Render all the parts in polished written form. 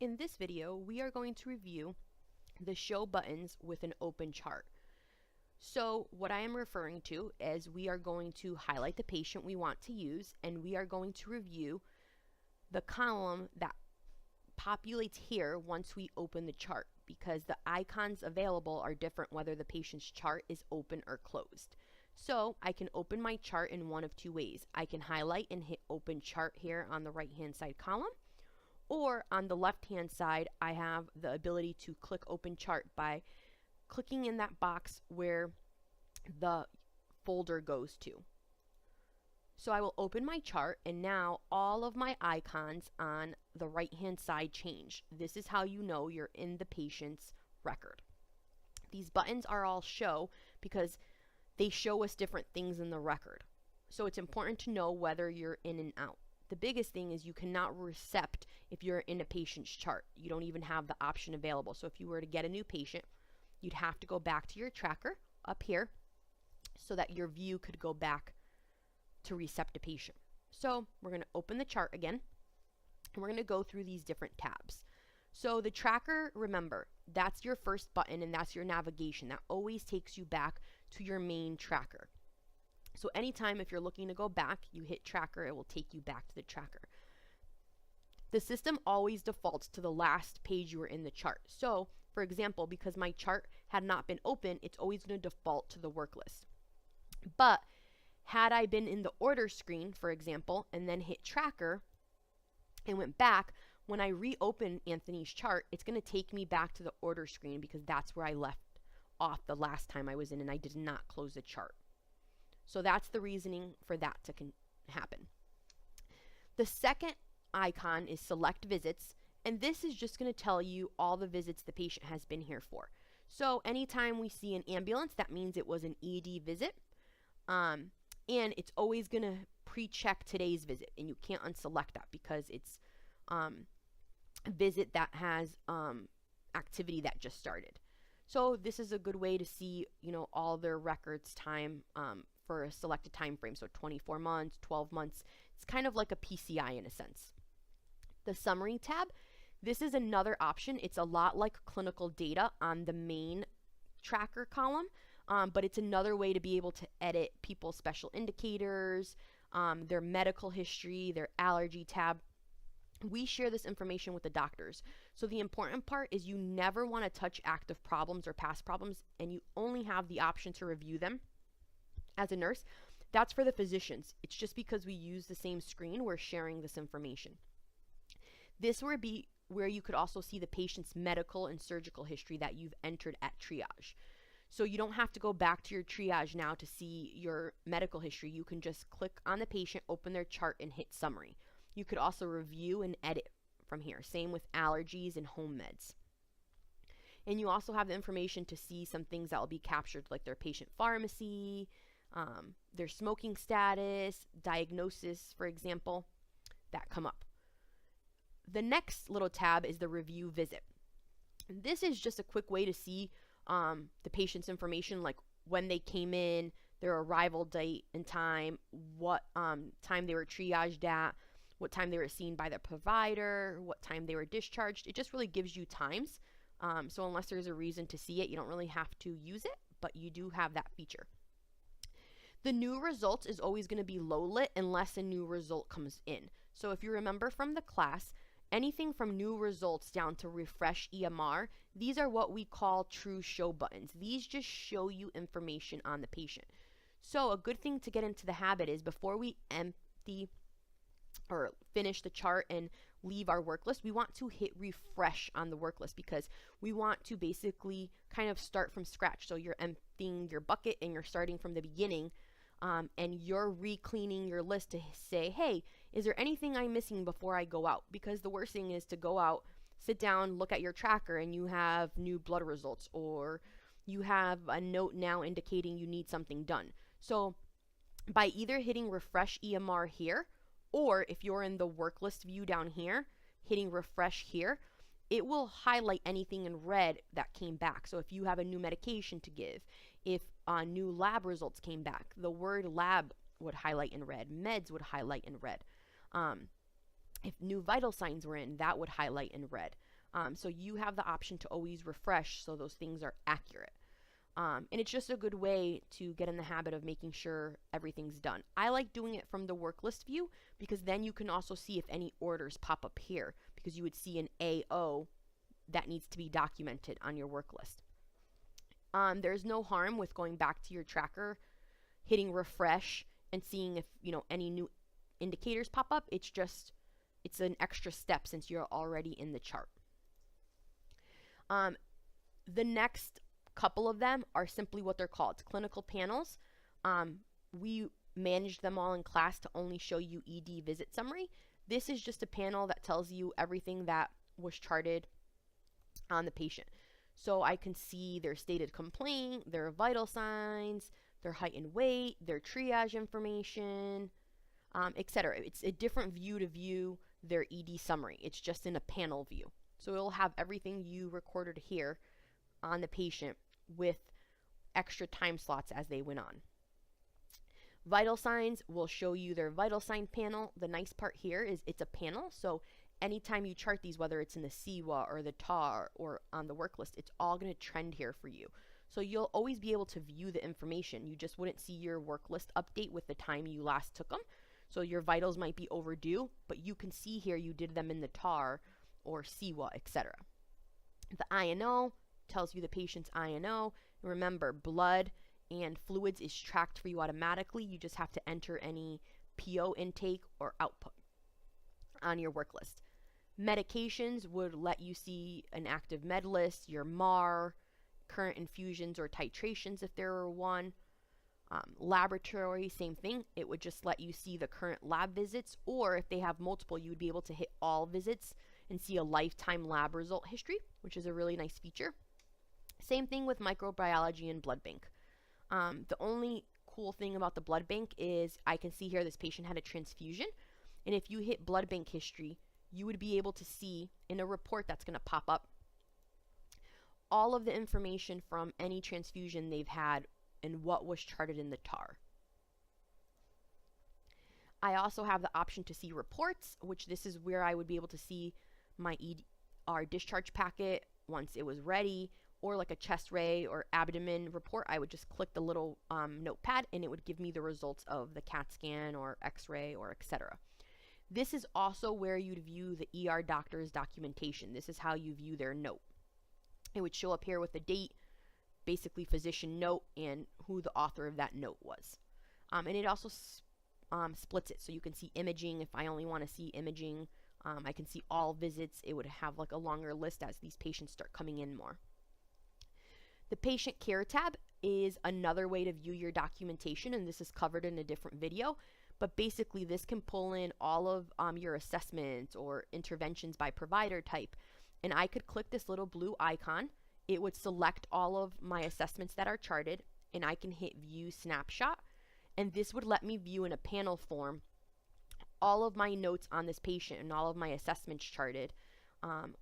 In this video, we are going to review the show buttons with an open chart. So what I am referring to is we are going to highlight the patient we want to use, and we are going to review the column that populates here once we open the chart, because the icons available are different whether the patient's chart is open or closed. So I can open my chart in one of two ways. I can highlight and hit open chart here on the right hand side column, or on the left hand side I have the ability to click open chart by clicking in that box where the folder goes to. So I will open my chart, and now all of my icons on the right hand side change. This is how you know you're in the patient's record. These buttons are all show because they show us different things in the record. So it's important to know whether you're in and out. The biggest thing is you cannot recept if you're in a patient's chart. You don't even have the option available. So if you were to get a new patient, you'd have to go back to your tracker up here so that your view could go back to recept a patient. So we're going to open the chart again, and we're going to go through these different tabs. So the tracker, remember, that's your first button and that's your navigation. That always takes you back to your main tracker. So anytime if you're looking to go back, you hit tracker, it will take you back to the tracker. The system always defaults to the last page you were in the chart. So for example, because my chart had not been open, it's always going to default to the work list. But had I been in the order screen, for example, and then hit tracker and went back, when I reopen Anthony's chart, it's going to take me back to the order screen because that's where I left off the last time I was in, and I did not close the chart. So that's the reasoning for that to happen. The second icon is select visits, and this is just going to tell you all the visits the patient has been here for. So anytime we see an ambulance, that means it was an ED visit, and it's always going to pre-check today's visit, and you can't unselect that because it's a visit that has activity that just started. So this is a good way to see, all their records time for a selected time frame. So 24 months, 12 months. It's kind of like a PCI in a sense. The summary tab, this is another option. It's a lot like clinical data on the main tracker column, but it's another way to be able to edit people's special indicators, their medical history, their allergy tab. We share this information with the doctors. So the important part is you never want to touch active problems or past problems, and you only have the option to review them as a nurse. That's for the physicians. It's just because we use the same screen, we're sharing this information. This would be where you could also see the patient's medical and surgical history that you've entered at triage. So you don't have to go back to your triage now to see your medical history. You can just click on the patient, open their chart, and hit summary. You could also review and edit from here. Same with allergies and home meds. And you also have the information to see some things that will be captured, like their patient pharmacy, their smoking status, diagnosis, for example, that come up. The next little tab is the review visit. This is just a quick way to see the patient's information, like when they came in, their arrival date and time, what time they were triaged at, what time they were seen by the provider, what time they were discharged. It just really gives you times. So unless there's a reason to see it, you don't really have to use it, but you do have that feature. The new results is always going to be low lit unless a new result comes in. So if you remember from the class, anything from new results down to refresh EMR, these are what we call true show buttons. These just show you information on the patient. So a good thing to get into the habit is before we empty or finish the chart and leave our work list, we want to hit refresh on the work list because we want to basically kind of start from scratch. So you're emptying your bucket and you're starting from the beginning, and you're re-cleaning your list to say, hey, is there anything I'm missing before I go out? Because the worst thing is to go out, sit down, look at your tracker, and you have new blood results, or you have a note now indicating you need something done. So by either hitting refresh EMR here, or if you're in the work list view down here, hitting refresh here, it will highlight anything in red that came back. So if you have a new medication to give, if new lab results came back, the word lab would highlight in red, meds would highlight in red. If new vital signs were in, that would highlight in red. So you have the option to always refresh so those things are accurate. And it's just a good way to get in the habit of making sure everything's done. I like doing it from the work list view because then you can also see if any orders pop up here, because you would see an AO that needs to be documented on your work list. There's no harm with going back to your tracker, hitting refresh, and seeing if any new indicators pop up. It's an extra step since you're already in the chart. The next couple of them are simply what they're called, clinical panels. We managed them all in class to only show you ED visit summary. This is just a panel that tells you everything that was charted on the patient. So I can see their stated complaint, their vital signs, their height and weight, their triage information, etc. It's a different view to view their ED summary. It's just in a panel view. So it'll have everything you recorded here on the patient with extra time slots as they went on. Vital signs will show you their vital sign panel. The nice part here is it's a panel, so anytime you chart these, whether it's in the CWA or the TAR or on the work list, it's all going to trend here for you. So you'll always be able to view the information. You just wouldn't see your work list update with the time you last took them. So your vitals might be overdue, but you can see here you did them in the TAR or CWA, etc. The INO tells you the patient's INO. Remember, blood and fluids is tracked for you automatically. You just have to enter any PO intake or output on your work list. Medications would let you see an active med list, your MAR, current infusions or titrations if there were one. Laboratory, same thing. It would just let you see the current lab visits, or if they have multiple, you would be able to hit all visits and see a lifetime lab result history, which is a really nice feature. Same thing with microbiology and blood bank. The only cool thing about the blood bank is I can see here this patient had a transfusion, and if you hit blood bank history, you would be able to see in a report that's going to pop up all of the information from any transfusion they've had and what was charted in the TAR. I also have the option to see reports, which this is where I would be able to see my ER discharge packet once it was ready, or like a chest ray or abdomen report. I would just click the little notepad and it would give me the results of the CAT scan or x-ray or etc. This is also where you'd view the ER doctor's documentation. This is how you view their note. It would show up here with the date, basically physician note, and who the author of that note was. And it also splits it, so you can see imaging. If I only want to see imaging, I can see all visits. It would have like a longer list as these patients start coming in more. The patient care tab is another way to view your documentation, and this is covered in a different video. But basically, this can pull in all of your assessments or interventions by provider type. And I could click this little blue icon. It would select all of my assessments that are charted, and I can hit View Snapshot. And this would let me view in a panel form all of my notes on this patient and all of my assessments charted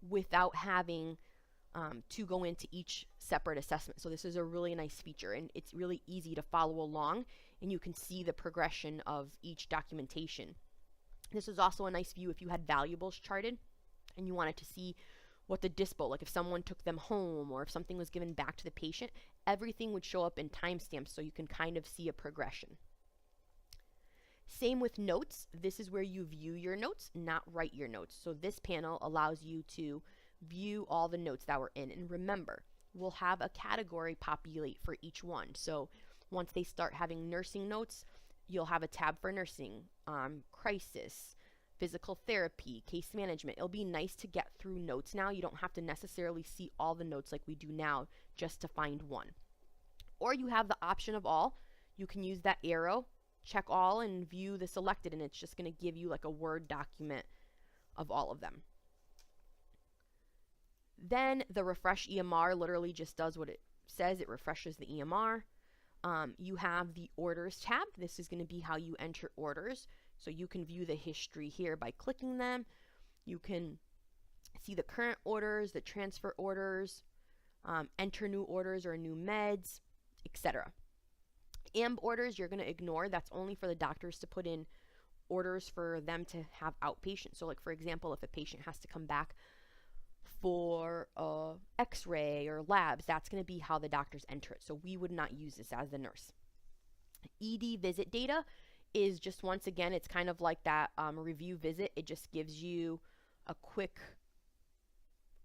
without having to go into each separate assessment. So this is a really nice feature, and it's really easy to follow along, and you can see the progression of each documentation. This is also a nice view if you had valuables charted and you wanted to see what the dispo, like if someone took them home or if something was given back to the patient, everything would show up in timestamps so you can kind of see a progression. Same with notes. This is where you view your notes, not write your notes. So this panel allows you to view all the notes that were in. And remember, we'll have a category populate for each one. So once they start having nursing notes, you'll have a tab for nursing, crisis, physical therapy, case management. It'll be nice to get through notes now. You don't have to necessarily see all the notes like we do now just to find one. Or you have the option of all. You can use that arrow, check all, and view the selected, and it's just going to give you like a Word document of all of them. Then the refresh EMR literally just does what it says. It refreshes the EMR. You have the orders tab. This is going to be how you enter orders. So you can view the history here by clicking them. You can see the current orders, the transfer orders, enter new orders or new meds, etc. AMB orders you're going to ignore. That's only for the doctors to put in orders for them to have outpatient. So like for example, if a patient has to come back for x-ray or labs, that's going to be how the doctors enter it. So we would not use this as the nurse. ED visit data is just, once again, it's kind of like that review visit. It just gives you a quick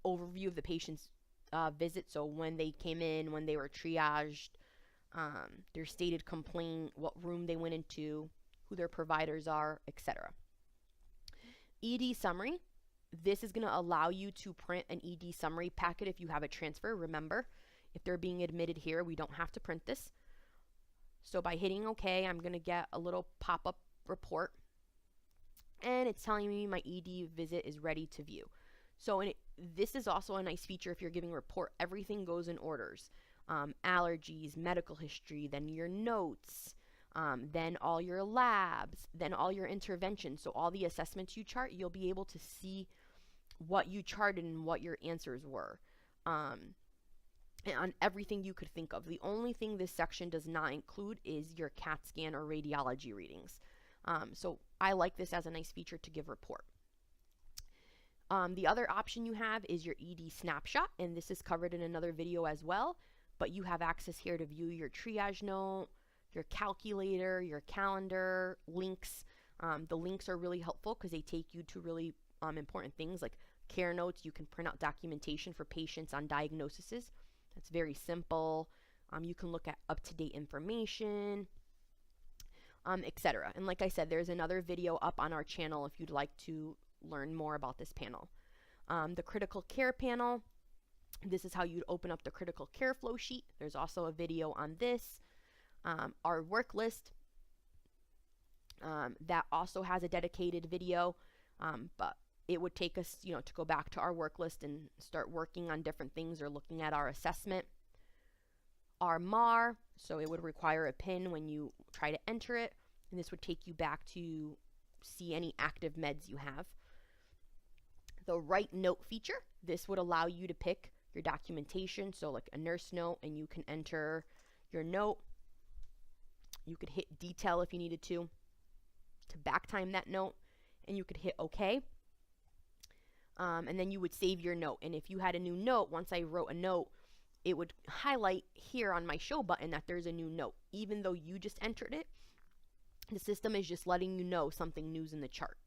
overview of the patient's visit. So when they came in, when they were triaged, their stated complaint, what room they went into, who their providers are, etc. ED summary. This is going to allow you to print an ED summary packet if you have a transfer. Remember, if they're being admitted here, we don't have to print this. So by hitting OK, I'm going to get a little pop-up report, and it's telling me my ED visit is ready to view. So this is also a nice feature if you're giving a report. Everything goes in orders. Allergies, medical history, then your notes, then all your labs, then all your interventions. So all the assessments you chart, you'll be able to see what you charted and what your answers were. And on everything you could think of. The only thing this section does not include is your CAT scan or radiology readings. So I like this as a nice feature to give report. The other option you have is your ED Snapshot, and this is covered in another video as well, but you have access here to view your triage note, your calculator, your calendar, links. The links are really helpful because they take you to really important things like care notes. You can print out documentation for patients on diagnoses. That's very simple. You can look at up-to-date information, etc. And like I said, there's another video up on our channel if you'd like to learn more about this panel. The critical care panel, this is how you'd open up the critical care flow sheet. There's also a video on this. Our work list, that also has a dedicated video, but it would take us, to go back to our work list and start working on different things or looking at our assessment. Our MAR, so it would require a PIN when you try to enter it, and this would take you back to see any active meds you have. The write note feature, this would allow you to pick your documentation, so like a nurse note, and you can enter your note. You could hit detail if you needed to back time that note, and you could hit OK. And then you would save your note. And if you had a new note, once I wrote a note, it would highlight here on my show button that there's a new note. Even though you just entered it, the system is just letting you know something new's in the chart.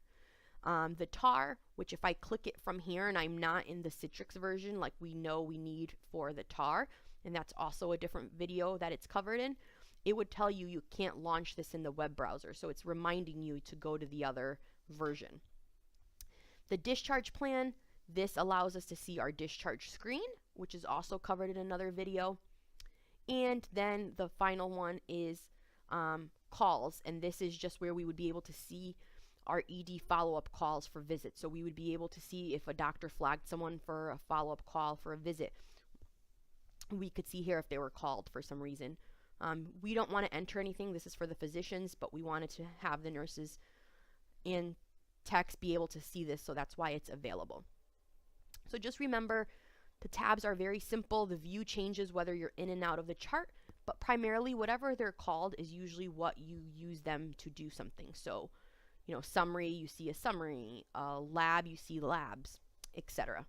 The TAR, which if I click it from here and I'm not in the Citrix version like we know we need for the TAR, and that's also a different video that it's covered in, it would tell you you can't launch this in the web browser. So it's reminding you to go to the other version. The discharge plan, this allows us to see our discharge screen, which is also covered in another video. And then the final one is calls, and this is just where we would be able to see our ED follow-up calls for visits. So we would be able to see if a doctor flagged someone for a follow-up call for a visit. We could see here if they were called for some reason. We don't want to enter anything. This is for the physicians, but we wanted to have the nurses and techs be able to see this, so that's why it's available. So just remember, the tabs are very simple. The view changes whether you're in and out of the chart, but primarily whatever they're called is usually what you use them to do something. So, summary, you see a summary, lab, you see labs, etc.